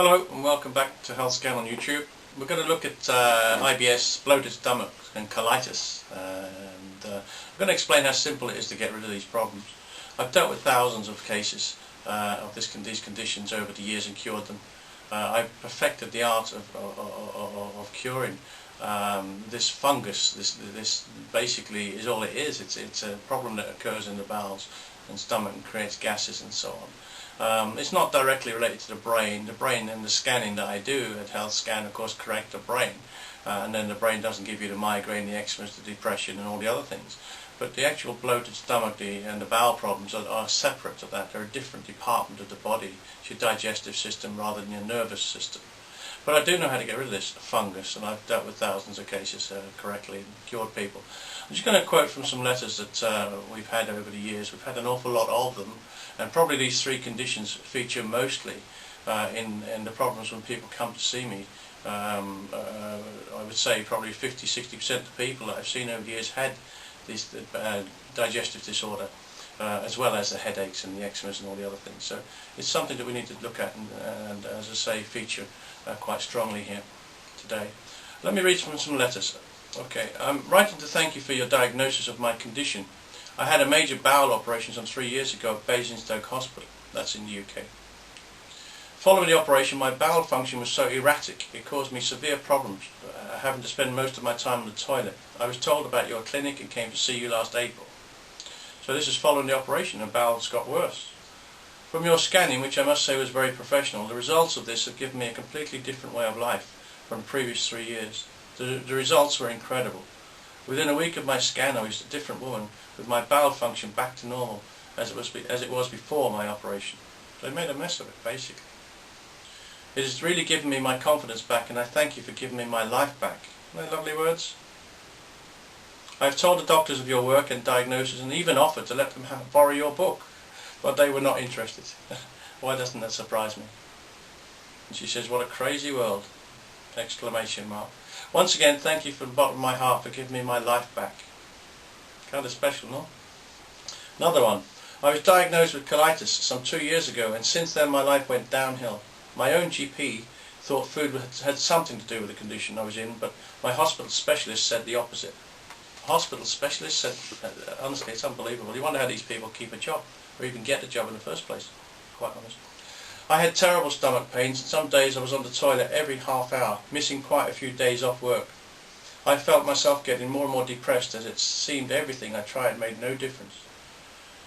Hello and welcome back to Health Scan on YouTube. We're going to look at I.B.S, bloated stomach and colitis, and I'm going to explain how simple it is to get rid of these problems. I've dealt with thousands of cases of these conditions over the years and cured them. I've perfected the art of curing this fungus. This basically is all it is. It's a problem that occurs in the bowels and stomach and creates gases and so on. It's not directly related to the brain. The brain and the scanning that I do at Health Scan, of course, correct the brain, and then the brain doesn't give you the migraine, the eczema, the depression, and all the other things. But the actual bloated stomach and the bowel problems are separate to that. They're a different department of the body. It's your digestive system rather than your nervous system. But I do know how to get rid of this fungus, and I've dealt with thousands of cases correctly and cured people. I'm just going to quote from some letters that we've had over the years. We've had an awful lot of them, and probably these three conditions feature mostly in the problems when people come to see me. I would say probably 50–60% of the people that I've seen over the years had this digestive disorder, as well as the headaches and the eczemas and all the other things. So it's something that we need to look at and as I say, feature quite strongly here today. Let me read from some letters. Okay, I'm writing to thank you for your diagnosis of my condition. I had a major bowel operation some 3 years ago at Basingstoke Hospital, that's in the UK. Following the operation, my bowel function was so erratic it caused me severe problems, having to spend most of my time on the toilet. I was told about your clinic and came to see you last April. So this is following the operation and bowels got worse. From your scanning, which I must say was very professional, the results of this have given me a completely different way of life from the previous 3 years. The results were incredible. Within a week of my scan I was a different woman, with my bowel function back to normal as it was before my operation. So I made a mess of it, basically. It has really given me my confidence back, and I thank you for giving me my life back. Isn't that lovely words? I have told the doctors of your work and diagnosis and even offered to let them borrow your book, but they were not interested. Why doesn't that surprise me? And she says, what a crazy world! Exclamation mark. Once again, thank you from the bottom of my heart for giving me my life back. Kind of special, no? Another one. I was diagnosed with colitis some 2 years ago, and since then my life went downhill. My own GP thought food had something to do with the condition I was in, but my hospital specialist said the opposite. Hospital specialist said, honestly, it's unbelievable. You wonder how these people keep a job, or even get a job in the first place, quite honest. I had terrible stomach pains, and some days I was on the toilet every half hour, missing quite a few days off work. I felt myself getting more and more depressed, as it seemed everything I tried made no difference.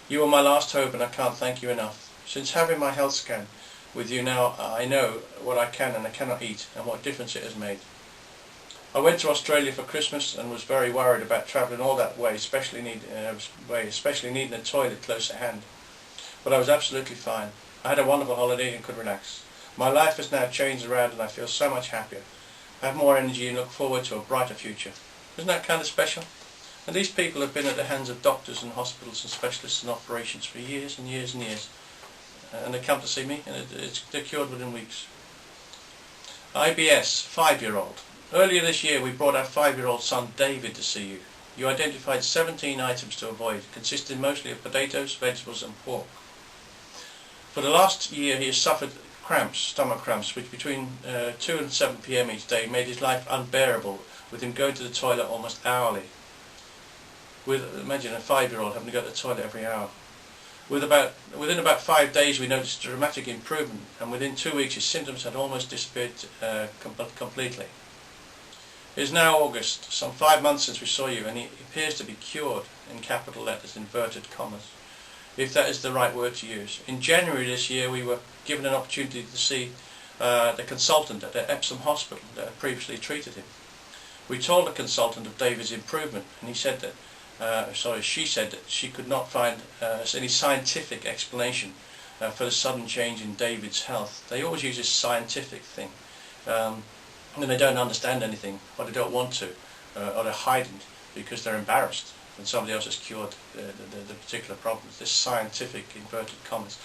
You were my last hope, and I can't thank you enough. Since having my health scan with you now, I know what I can and I cannot eat, and what difference it has made. I went to Australia for Christmas and was very worried about travelling all that way, especially needing a toilet close at hand. But I was absolutely fine. I had a wonderful holiday and could relax. My life has now changed around and I feel so much happier. I have more energy and look forward to a brighter future. Isn't that kind of special? And these people have been at the hands of doctors and hospitals and specialists in operations for years and years and years. And they come to see me and they're cured within weeks. I.B.S, 5-year-old. Earlier this year we brought our 5-year-old son David to see you. You identified 17 items to avoid, consisting mostly of potatoes, vegetables and pork. For the last year he has suffered cramps, stomach cramps, which between 2 and 7 p.m. each day made his life unbearable, with him going to the toilet almost hourly. Imagine a 5-year-old having to go to the toilet every hour. Within about 5 days we noticed a dramatic improvement, and within 2 weeks his symptoms had almost disappeared completely. It is now August, some 5 months since we saw you, and he appears to be cured, in capital letters, inverted commas, if that is the right word to use. In January this year we were given an opportunity to see the consultant at the Epsom hospital that had previously treated him. We told the consultant of David's improvement, and he said that, she said that she could not find any scientific explanation for the sudden change in David's health. They always use this scientific thing, and they don't understand anything, or they don't want to, or they're hiding because they're embarrassed when somebody else has cured the particular problems. This scientific, inverted commas.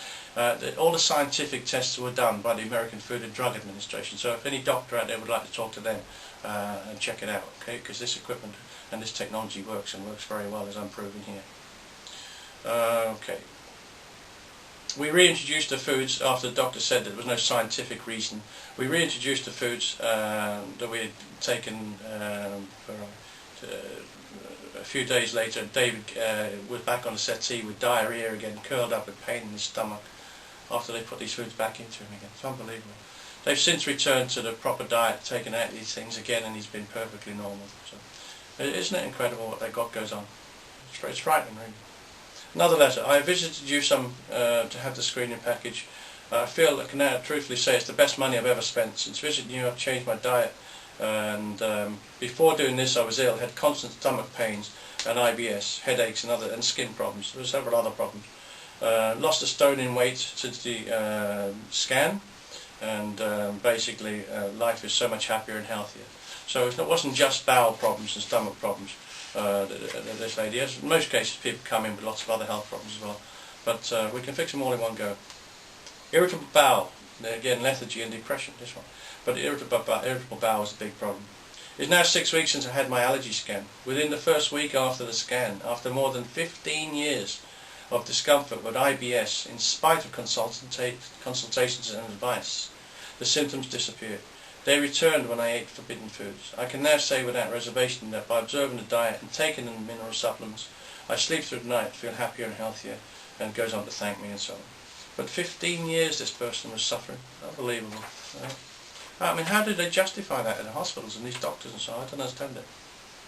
All the scientific tests were done by the American Food and Drug Administration, so if any doctor out there would like to talk to them and check it out, okay, because this equipment and this technology works, and works very well, as I'm proving here. Okay. We reintroduced the foods after the doctor said that there was no scientific reason. We reintroduced the foods that we had taken for a few days later. David was back on the settee with diarrhoea again, curled up with pain in his stomach after they put these foods back into him again. It's unbelievable. They've since returned to the proper diet, taken out these things again, and he's been perfectly normal. So, isn't it incredible what they got goes on? It's frightening, really. Another letter. I visited you to have the screening package. I feel I can now truthfully say it's the best money I've ever spent. Since visiting you, I've changed my diet, and before doing this I was ill, had constant stomach pains and I.B.S, headaches and skin problems. There were several other problems. Lost a stone in weight since the scan, and basically life is so much happier and healthier. So it wasn't just bowel problems and stomach problems that this lady has. In most cases people come in with lots of other health problems as well, but we can fix them all in one go. Irritable bowel, again lethargy and depression, this one. But irritable bowel is a big problem. It's now 6 weeks since I had my allergy scan. Within the first week after the scan, after more than 15 years of discomfort with I.B.S, in spite of consultations and advice, the symptoms disappeared. They returned when I ate forbidden foods. I can now say without reservation that by observing the diet and taking the mineral supplements, I sleep through the night, feel happier and healthier, and goes on to thank me and so on. But 15 years this person was suffering. Unbelievable. I mean, how did they justify that in the hospitals and these doctors and so on? I don't understand it.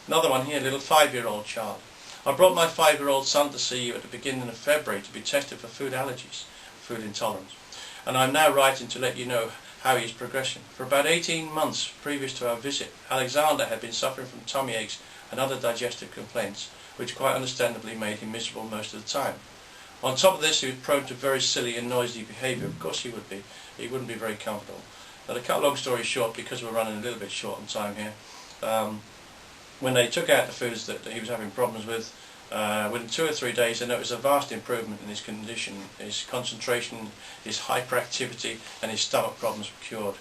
Another one here, a little 5-year-old child. I brought my 5-year-old son to see you at the beginning of February to be tested for food allergies, food intolerance. And I'm now writing to let you know how he is progressing. For about 18 months previous to our visit, Alexander had been suffering from tummy aches and other digestive complaints, which quite understandably made him miserable most of the time. On top of this, he was prone to very silly and noisy behaviour. Of course he would be. He wouldn't be very comfortable. Now, to cut a long story short, because we're running a little bit short on time here, when they took out the foods that he was having problems with, within 2 or 3 days they noticed a vast improvement in his condition. His concentration, his hyperactivity and his stomach problems were cured.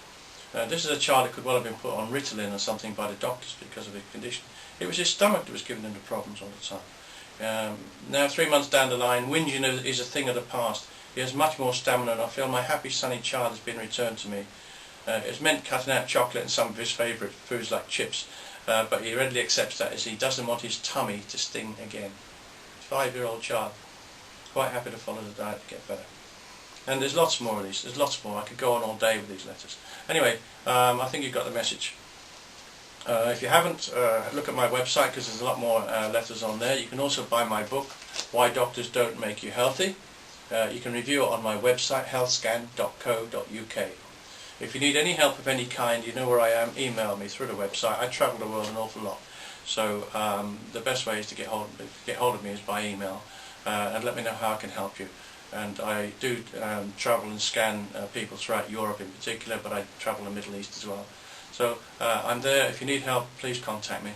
This is a child that could well have been put on Ritalin or something by the doctors because of his condition. It was his stomach that was giving him the problems all the time. Now 3 months down the line, whinging is a thing of the past. He has much more stamina, and I feel my happy sunny child has been returned to me. It's meant cutting out chocolate and some of his favourite foods like chips, but he readily accepts that as he doesn't want his tummy to sting again. 5-year-old child, quite happy to follow the diet to get better. And there's lots more of these, there's lots more. I could go on all day with these letters. Anyway, I think you've got the message. If you haven't, look at my website because there's a lot more letters on there. You can also buy my book, Why Doctors Don't Make You Healthy. You can review it on my website, healthscan.co.uk. If you need any help of any kind, you know where I am, email me through the website. I travel the world an awful lot, so the best way is to get hold of me is by email, and let me know how I can help you. And I do travel and scan people throughout Europe in particular, but I travel the Middle East as well. So I'm there. If you need help, please contact me.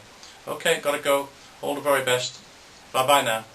Okay, gotta go. All the very best. Bye bye now.